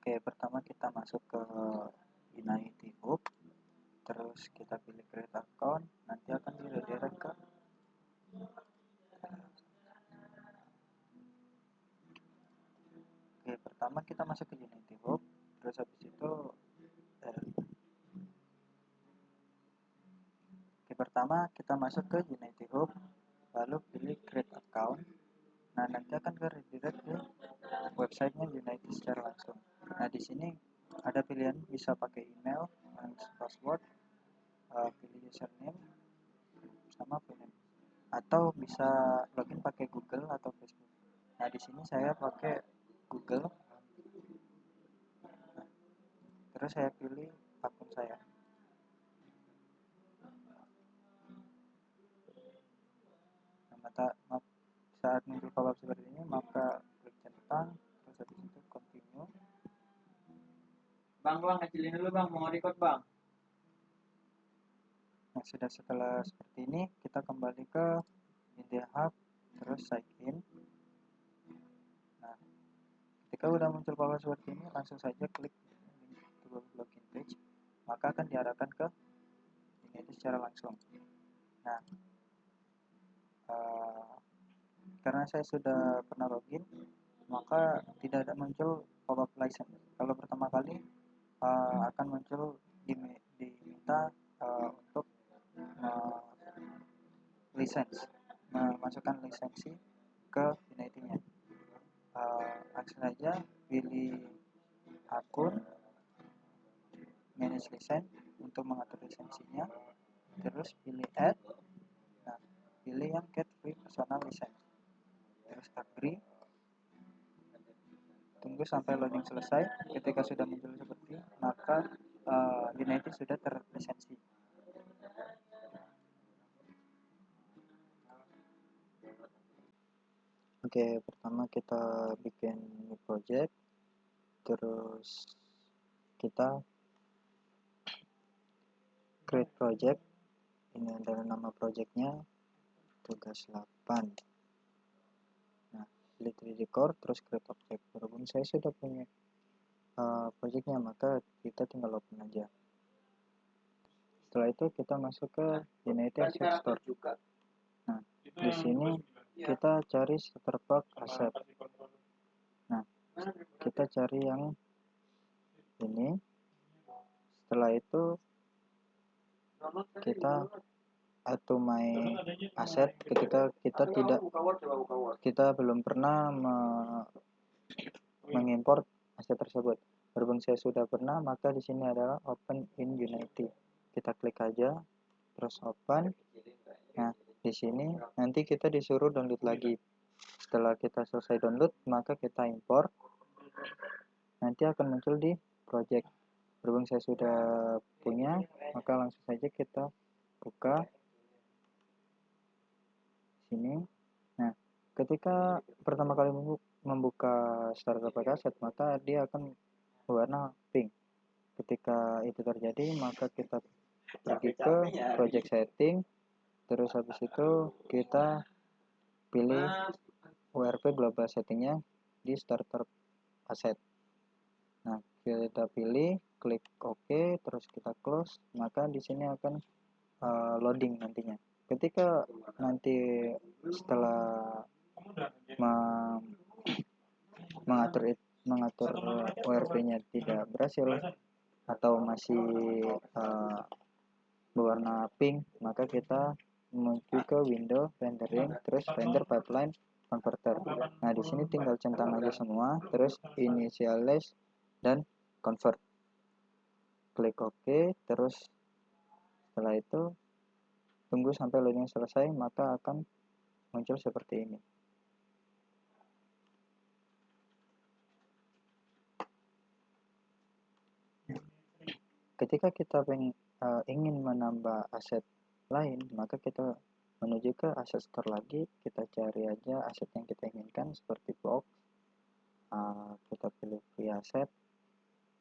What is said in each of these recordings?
Oke, pertama kita masuk ke Unity Hub, terus kita pilih create account, nanti akan redirect ke Oke, pertama kita masuk ke Unity Hub, terus habis itu pertama kita masuk ke Unity Hub, lalu pilih create account. Nah, nanti akan ke redirect ke websitenya Unity secara langsung. Nah, di sini ada pilihan bisa pakai email, password, pilih username sama phone, atau bisa login pakai Google atau Facebook. Nah, di sini saya pakai Google. Nah, terus saya pilih akun saya. Nah, saat muncul pop-up seperti ini, maka klik centang, terus habis itu continue. Bang, kecilin dulu bang, mau record bang. Nah, setelah seperti ini, kita kembali ke Media Hub, terus sign in. Nah, ketika udah muncul pop-up seperti ini, langsung saja klik login page, maka akan diarahkan ke ini secara langsung. Nah, karena saya sudah pernah login, maka tidak ada muncul pop-up license. Kalau pertama kali akan muncul diminta untuk memasukkan lisensi ke Unity-nya. Langsung saja pilih akun, manage license untuk mengatur lisensinya, terus pilih add. Nah, pilih yang get free personal license, terus agree. Tunggu sampai loading selesai. Ketika sudah muncul seperti, maka Unity sudah terlisensi. Oke, pertama kita bikin new project, terus kita create project. Ini adalah nama projectnya, tugas 8. Nah, pilih 3D core, terus create object. Berhubung saya sudah punya projectnya, maka kita tinggal open aja. Setelah itu kita masuk ke Unity Asset Store. Nah, di sini kita cari Shutterpack Asset. Nah, kita cari yang ini. Setelah itu kita add to my asset ketika kita belum pernah mengimport aset tersebut. Berhubung saya sudah pernah, maka di sini adalah open in Unity. Kita klik aja, terus open. Nah, di sini nanti kita disuruh download lagi. Setelah kita selesai download, maka kita import. Nanti akan muncul di project. Berhubung saya sudah punya, maka langsung saja kita buka sini. Nah, ketika pertama kali membuka Shutterpack Asset, maka dia akan berwarna pink. Ketika itu terjadi, maka kita pergi ke project setting, terus habis itu kita pilih URP global settingnya di starter asset. Nah, kita pilih, klik OK, terus kita close, maka di sini akan loading nantinya. Ketika nanti setelah mengatur URP-nya tidak berhasil atau masih berwarna pink, maka kita menuju ke window rendering, terus render pipeline converter. Nah, di sini tinggal centang aja semua, terus initialize dan convert. Klik OK, terus setelah itu tunggu sampai loading selesai, maka akan muncul seperti ini. Ketika kita ingin menambah aset lain, maka kita menuju ke aset store lagi, kita cari aja aset yang kita inginkan seperti box. Kita pilih free asset.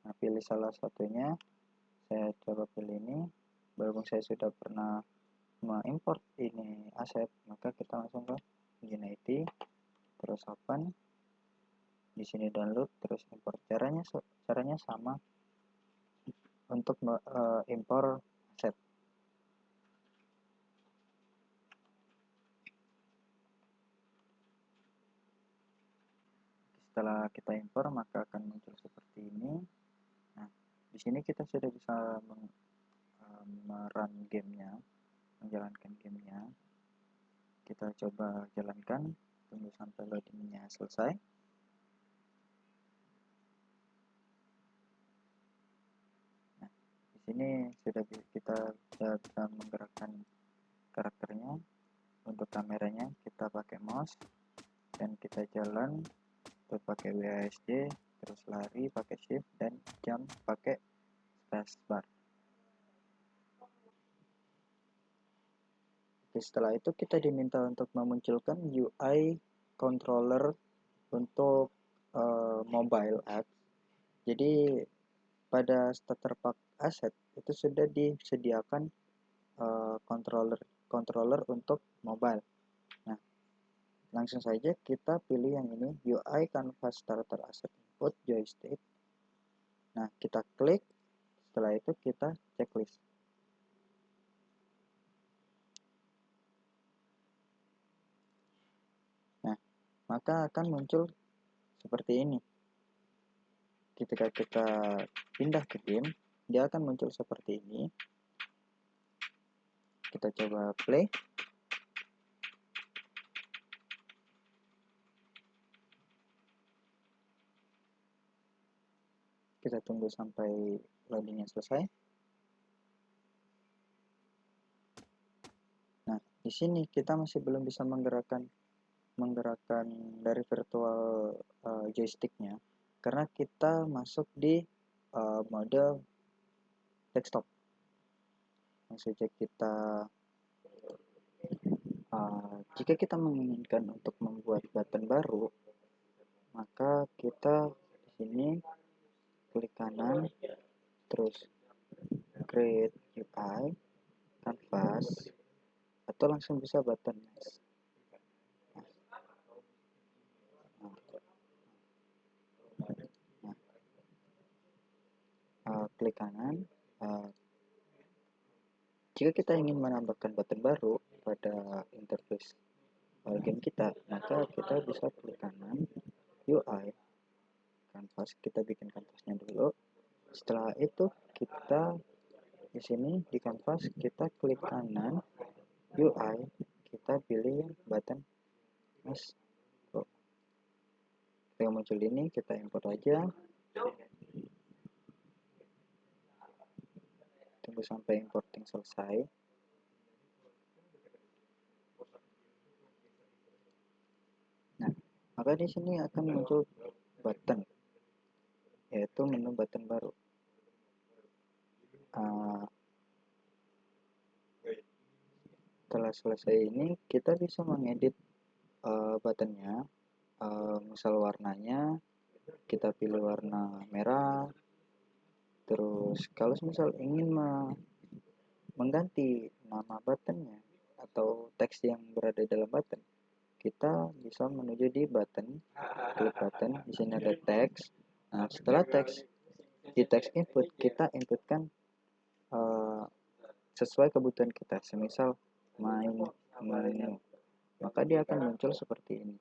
Nah, pilih salah satunya. Saya coba pilih ini. Berhubung saya sudah pernah mengimport ini aset, maka kita langsung ke Unity, terus open. Di sini download, terus import. Caranya caranya sama untuk impor aset. Setelah kita impor maka akan muncul seperti ini. Nah, di sini kita sudah bisa merun gamenya, menjalankan gamenya. Kita coba jalankan, tunggu sampai loadingnya selesai. Nah, di sini sudah kita bisa menggerakkan karakternya. Untuk kameranya kita pakai mouse dan kita jalan, terus pakai WASD, terus lari pakai shift, dan jump pakai spacebar. Setelah itu kita diminta untuk memunculkan UI controller untuk mobile app. Jadi pada starter pack asset itu sudah disediakan controller untuk mobile. Nah, langsung saja kita pilih yang ini, UI canvas starter asset input joystick. Nah, kita klik, setelah itu kita checklist. Nah, maka akan muncul seperti ini. Ketika kita pindah ke game, dia akan muncul seperti ini. Kita coba play. Kita tunggu sampai loadingnya selesai. Nah, di sini kita masih belum bisa menggerakkan dari virtual joysticknya karena kita masuk di mode desktop. Langsung saja kita jika kita menginginkan untuk membuat button baru, maka kita di sini klik kanan, terus create UI, canvas, atau langsung bisa button. Klik kanan. Jika kita ingin menambahkan button baru pada interface game kita, maka kita bisa klik kanan, UI, canvas. Kita bikin canvasnya dulu. Setelah itu kita di sini di canvas kita klik kanan, UI, kita pilih button mas. Yang muncul ini kita import aja. Tunggu sampai importing selesai. Nah, maka di sini akan muncul button, yaitu menu button baru. Setelah selesai ini, kita bisa mengedit buttonnya. Misal warnanya, kita pilih warna merah. Terus kalau misal ingin mengganti nama buttonnya atau teks yang berada dalam button, kita bisa menuju di button, klik button. Di sini ada teks. Nah, setelah teks, di teks input kita inputkan sesuai kebutuhan kita. Semisal main menu, maka dia akan muncul seperti ini.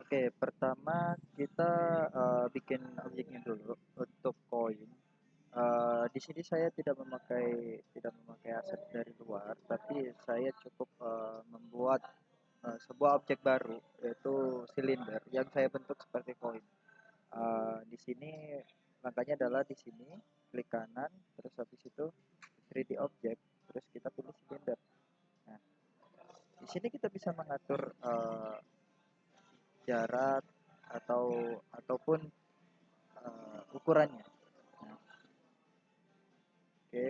Oke, pertama kita bikin objeknya dulu untuk koin. Di sini saya tidak memakai aset dari luar, tapi saya cukup membuat sebuah objek baru, yaitu silinder yang saya bentuk seperti koin. Di sini langkahnya adalah di sini klik kanan, terus habis itu 3D object, terus kita pilih silinder. Nah, di sini kita bisa mengatur jarak ataupun ukurannya. Nah, oke,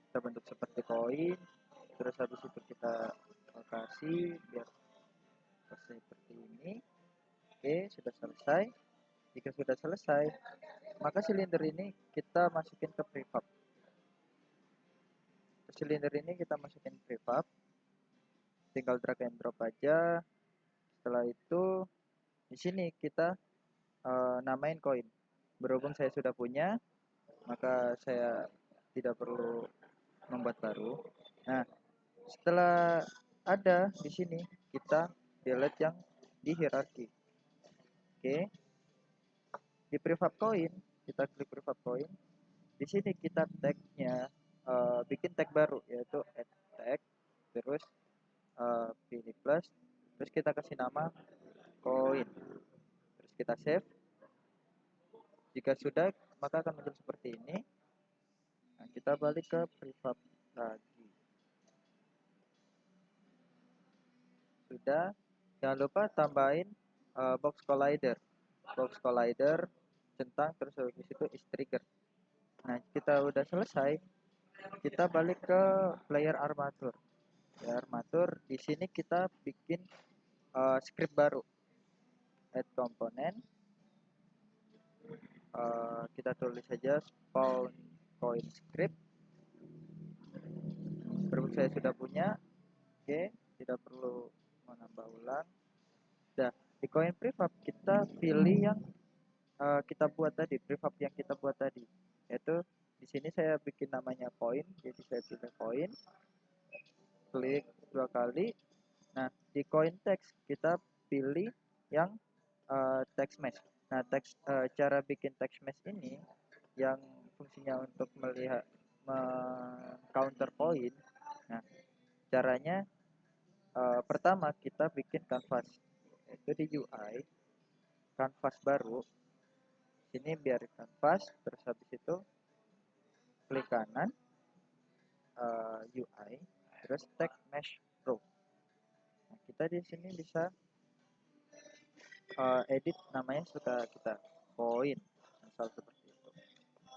kita bentuk seperti koin, terus habis itu kita kasih biar seperti ini. Oke, sudah selesai. Jika sudah selesai, maka silinder ini kita masukin ke prefab. Silinder ini kita masukin prefab, tinggal drag and drop aja. Setelah itu di Di sini kita namain koin. Berhubung saya sudah punya, maka saya tidak perlu membuat baru. Nah, setelah ada di sini, kita delete yang di hierarki. Oke, di prefab coin kita klik prefab coin. Di sini kita tagnya bikin tag baru, yaitu add tag, terus pilih plus, terus kita kasih nama coin, terus kita save. Jika sudah, maka akan muncul seperti ini. Nah, kita balik ke prefab lagi. Sudah, jangan lupa tambahin box collider. Box collider centang, terus habis itu is trigger. Nah, kita udah selesai, kita balik ke player armatur. Player armatur, di sini kita bikin script baru. Add component. Kita tulis saja spawn coin script. Berhubung saya sudah punya, oke, tidak perlu menambah ulang. Nah, di coin prefab kita pilih yang kita buat tadi, prefab yang kita buat tadi, yaitu di sini saya bikin namanya coin, jadi saya pilih coin, klik 2 kali. Nah, di coin text kita pilih yang text mesh. Nah, cara bikin text mesh ini yang fungsinya untuk melihat counter coin. Nah, caranya pertama kita bikin canvas, yaitu di UI canvas baru. Sini biar canvas, terus habis itu klik kanan UI, terus text mesh pro. Nah, kita di sini bisa edit namanya suka kita coin, misal seperti itu.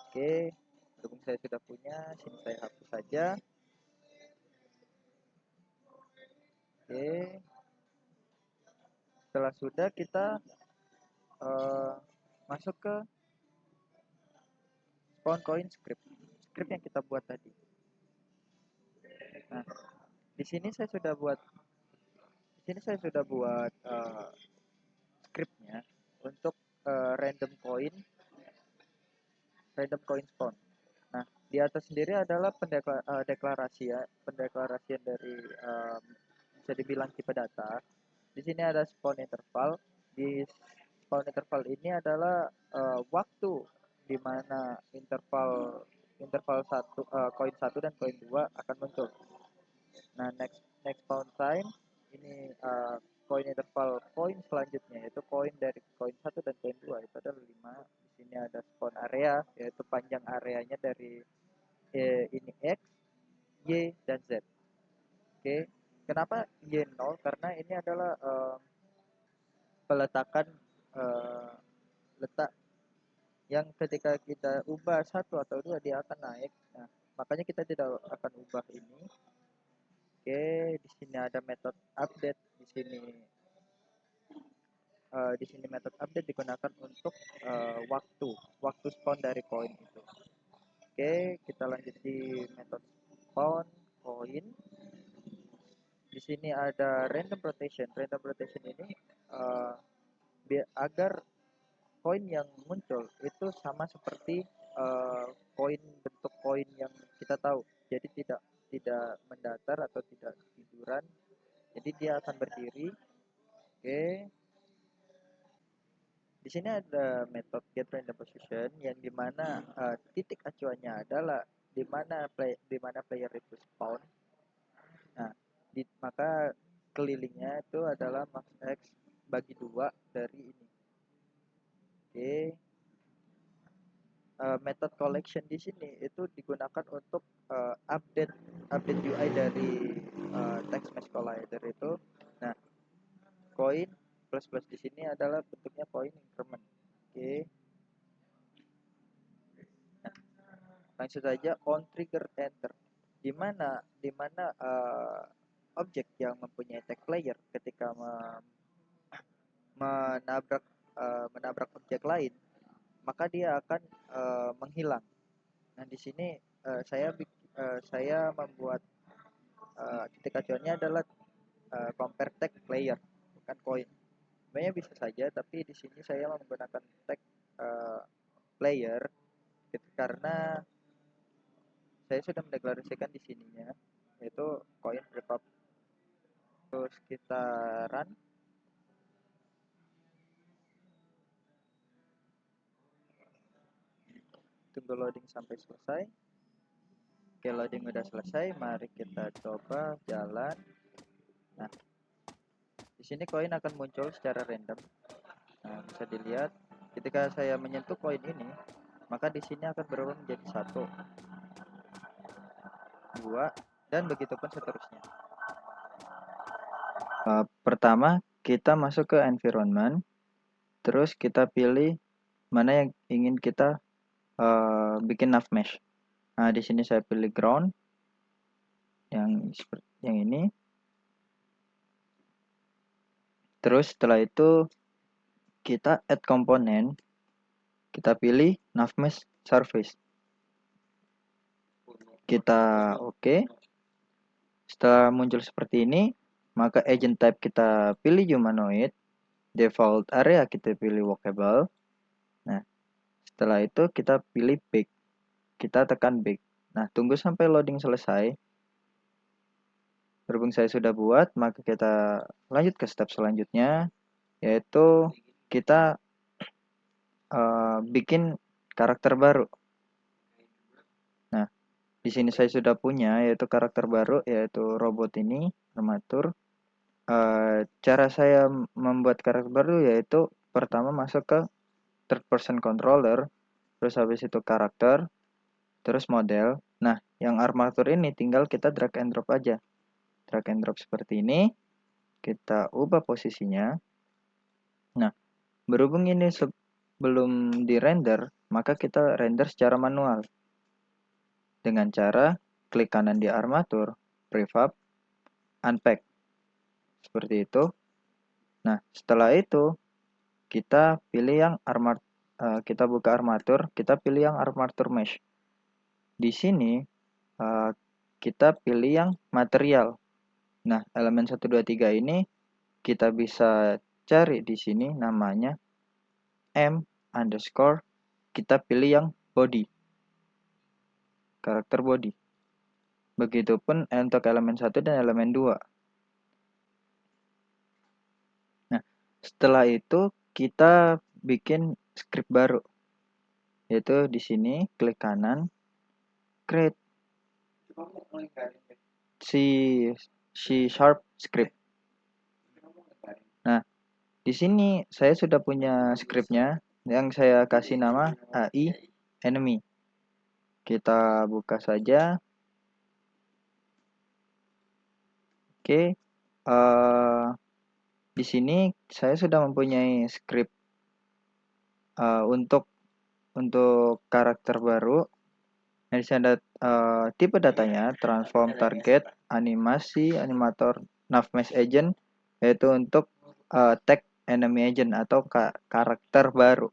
Oke, berhubung saya sudah punya, sini saya hapus saja. Oke, setelah sudah kita masuk ke spawn coin script yang kita buat tadi. Nah, di sini saya sudah buat scriptnya untuk random coin spawn. Nah, di atas sendiri adalah pendeklarasian dari bisa dibilang tipe data. Di sini ada spawn interval. Di spawn interval ini adalah waktu di mana interval satu, koin 1 dan koin 2 akan muncul. Nah, next spawn time ini koin interval koin selanjutnya, yaitu koin dari koin 1 dan koin 2 itu adalah 5. Di sini ada spawn area, yaitu panjang areanya dari ini X, Y, dan Z. Oke, kenapa Y0? Karena ini adalah peletakan letak yang ketika kita ubah 1 atau 2 dia akan naik. Nah, makanya kita tidak akan ubah ini. Oke, di sini ada metode update. Di sini metode update digunakan untuk waktu spawn dari koin itu. Oke, kita lanjut di metode spawn koin. Di sini ada random rotation. Random rotation ini agar koin yang muncul itu sama seperti koin bentuk koin yang kita tahu. Jadi tidak mendatar atau tidak tiduran. Jadi dia akan berdiri. Oke. Di sini ada metode get random position yang dimana titik acuannya adalah di mana player itu spawn. Nah, maka kelilingnya itu adalah max x bagi 2 dari ini. Oke. Method collection di sini itu digunakan untuk update UI dari text mesh collider itu. Nah, koin plus di sini adalah bentuknya koin increment. Oke. Nah, langsung saja on trigger enter. Di mana objek yang mempunyai tag player ketika menabrak objek lain, maka dia akan menghilang. Nah, di sini saya membuat titik acuannya adalah compare tag player, bukan koin. Sebenarnya bisa saja, tapi di sini saya menggunakan tag player gitu, karena saya sudah mendeklarasikan di sininya yaitu koin prefab. Terus kita run, tunggu loading sampai selesai. Oke, loading udah selesai, mari kita coba jalan. Nah, di sini koin akan muncul secara random. Nah, bisa dilihat ketika saya menyentuh koin ini, maka di sini akan berubah menjadi 1, 2, dan begitupun seterusnya. Pertama, kita masuk ke environment, terus kita pilih mana yang ingin kita bikin nav mesh. Nah, di sini saya pilih ground yang ini. Terus setelah itu kita add komponen, kita pilih nav mesh surface. Kita oke. Setelah muncul seperti ini, maka agent type kita pilih humanoid, default area kita pilih walkable. Nah, setelah itu kita pilih bake. Kita tekan bake. Nah, tunggu sampai loading selesai. Berhubung saya sudah buat, maka kita lanjut ke step selanjutnya, yaitu kita bikin karakter baru. Nah, di sini saya sudah punya yaitu karakter baru, yaitu robot ini, armatur. Cara saya membuat karakter baru yaitu pertama masuk ke third person controller, terus habis itu karakter, terus model. Nah, yang armatur ini tinggal kita drag and drop aja. Drag and drop seperti ini, kita ubah posisinya. Nah, berhubung ini belum di render, maka kita render secara manual dengan cara klik kanan di armatur, prefab, unpack seperti itu. Nah, setelah itu kita pilih yang kita buka armatur, kita pilih yang armatur mesh. Di sini kita pilih yang material. Nah, elemen 1 2 3 ini kita bisa cari di sini namanya M underscore, kita pilih yang body, karakter body. Begitupun untuk elemen 1 dan elemen 2. Nah, setelah itu kita bikin script baru. Yaitu di sini klik kanan, create C# script. Nah, di sini saya sudah punya scriptnya yang saya kasih nama AI enemy. Kita buka saja. Oke, di sini saya sudah mempunyai script untuk karakter baru. Nah, di sini ada tipe datanya, transform, target, animasi, animator, nav mesh agent, yaitu untuk tag enemy agent atau karakter baru.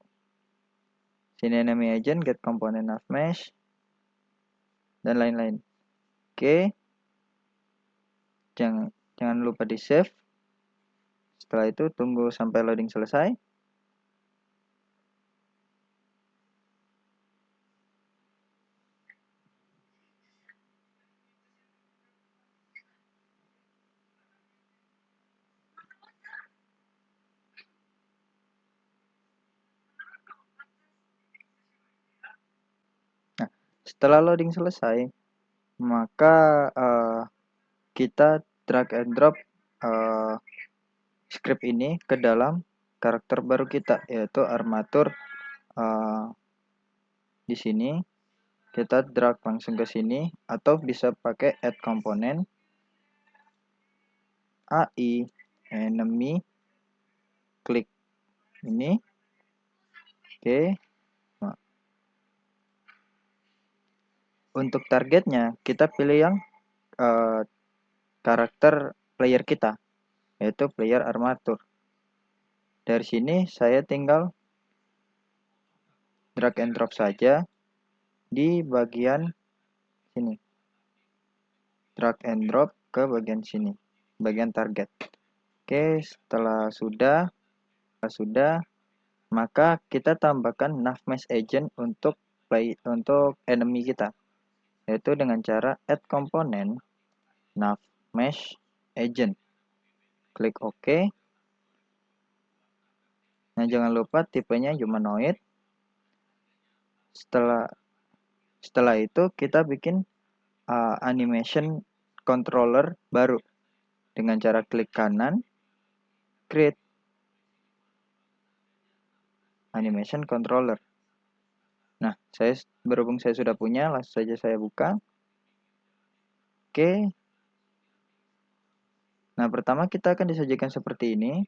Sini enemy agent, get component nav mesh, dan lain-lain. Oke, jangan lupa di save. Setelah itu tunggu sampai loading selesai. Nah, setelah loading selesai, maka kita drag and drop script ini ke dalam karakter baru kita, yaitu armatur. Di sini kita drag langsung ke sini, atau bisa pakai add komponen AI enemy, klik ini. Oke. Nah, untuk targetnya kita pilih yang karakter player kita, yaitu player armatur. Dari sini saya tinggal drag and drop saja di bagian sini. Drag and drop ke bagian sini, bagian target. Oke, setelah sudah, sudah, maka kita tambahkan nav mesh agent untuk enemy kita, yaitu dengan cara add component nav mesh agent. Klik OK. Nah, jangan lupa tipenya humanoid. Setelah itu kita bikin animation controller baru dengan cara klik kanan, create animation controller. Nah, berhubung saya sudah punya, langsung saja saya buka. Oke. Nah, pertama kita akan disajikan seperti ini.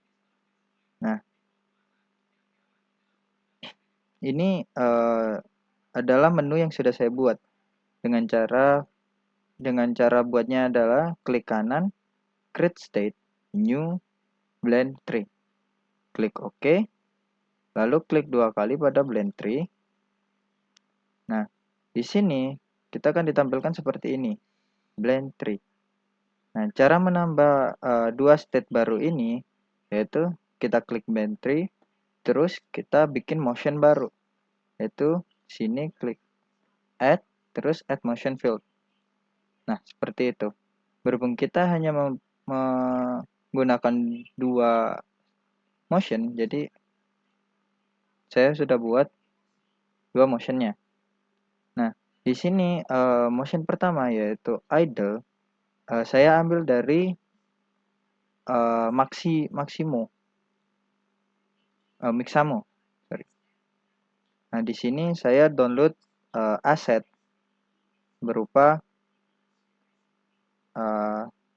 Nah, ini adalah menu yang sudah saya buat. Dengan cara buatnya adalah klik kanan, create state, new, blend tree. Klik OK. Lalu klik 2 kali pada blend tree. Nah, di sini kita akan ditampilkan seperti ini, blend tree. Nah, cara menambah 2 state baru ini yaitu kita klik blend tree, terus kita bikin motion baru, yaitu sini klik add, terus add motion field. Nah, seperti itu. Berhubung kita hanya menggunakan 2 motion, jadi saya sudah buat 2 motionnya. Nah, di sini motion pertama yaitu idle, saya ambil dari Mixamo. Sorry. Nah, di sini saya download aset berupa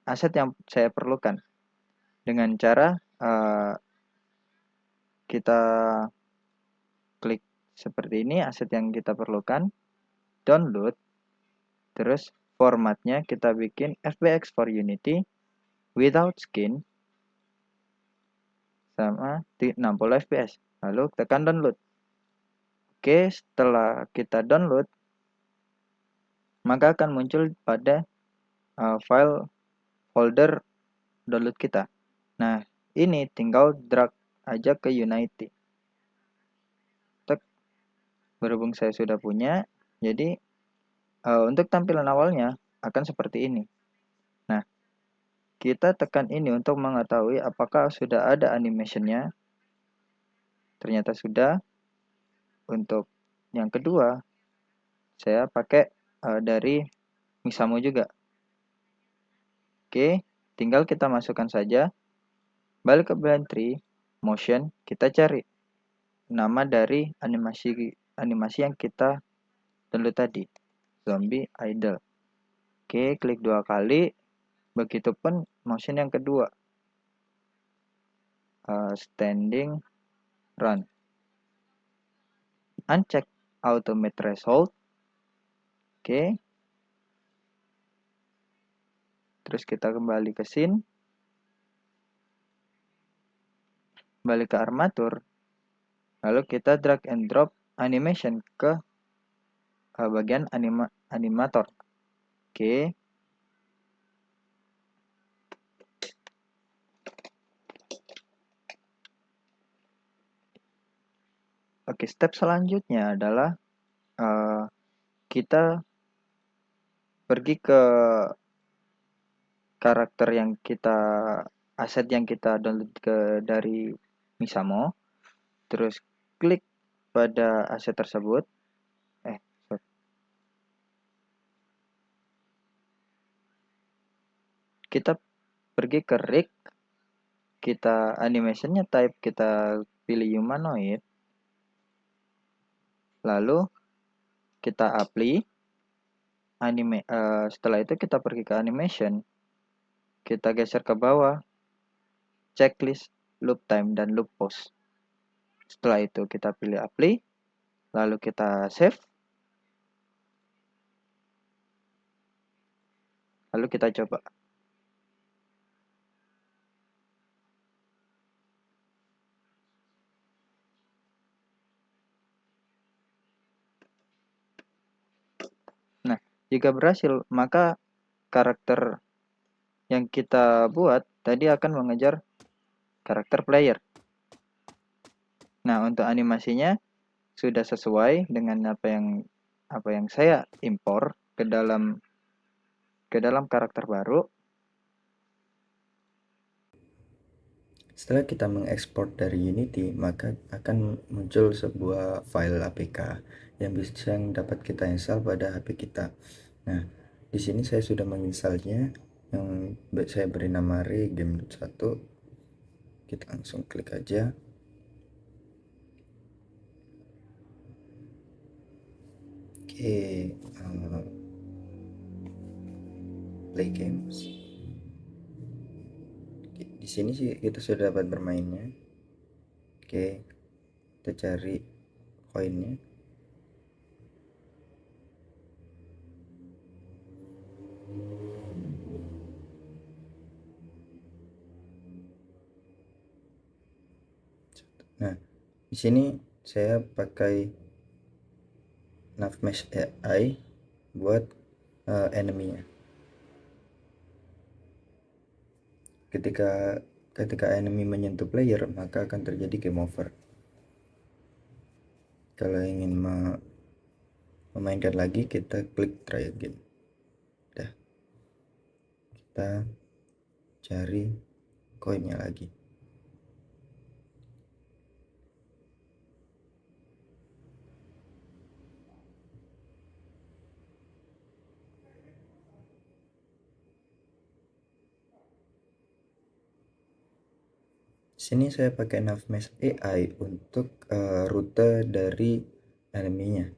aset yang saya perlukan dengan cara kita klik seperti ini, aset yang kita perlukan, download, terus formatnya kita bikin FBX for Unity without skin sama 60 fps, lalu tekan download. Oke, setelah kita download, maka akan muncul pada file folder download kita. Nah, ini tinggal drag aja ke Unity. Berhubung saya sudah punya, jadi untuk tampilan awalnya akan seperti ini. Nah, kita tekan ini untuk mengetahui apakah sudah ada animationnya. Ternyata sudah. Untuk yang kedua, saya pakai dari Mixamo juga. Oke, tinggal kita masukkan saja. Balik ke blend tree, motion, kita cari nama dari animasi yang kita download tadi, zombie idle. Oke, klik 2 kali. Begitupun motion yang kedua, standing run. Uncheck automate threshold. Oke. Terus kita kembali ke scene. Balik ke armatur. Lalu kita drag and drop animation ke bagian animator. Oke. Oke, step selanjutnya adalah kita pergi ke karakter yang aset yang kita download dari Mixamo, terus klik pada aset tersebut. Kita pergi ke rig, kita animationnya type kita pilih humanoid, lalu kita apply setelah itu kita pergi ke animation, kita geser ke bawah, checklist, loop time, dan loop pause. Setelah itu kita pilih apply, lalu kita save, lalu kita coba. Nah, jika berhasil, maka karakter yang kita buat tadi akan mengejar karakter player. Nah, untuk animasinya sudah sesuai dengan apa yang saya impor ke dalam karakter baru. Setelah kita mengekspor dari Unity, maka akan muncul sebuah file APK yang dapat kita install pada HP kita. Nah, di sini saya sudah menginstalnya, yang saya beri nama regame.1. Kita langsung klik aja. Oke, play games. Di sini sih kita sudah dapat bermainnya. Oke, kita cari koinnya. Nah, di sini saya pakai Navmesh AI buat enemy-nya. Ketika enemy menyentuh player, maka akan terjadi game over. Kalau ingin memainkan lagi, kita klik try again. Dah, kita cari koinnya lagi. Sini saya pakai Navmesh AI untuk rute dari enemy-nya.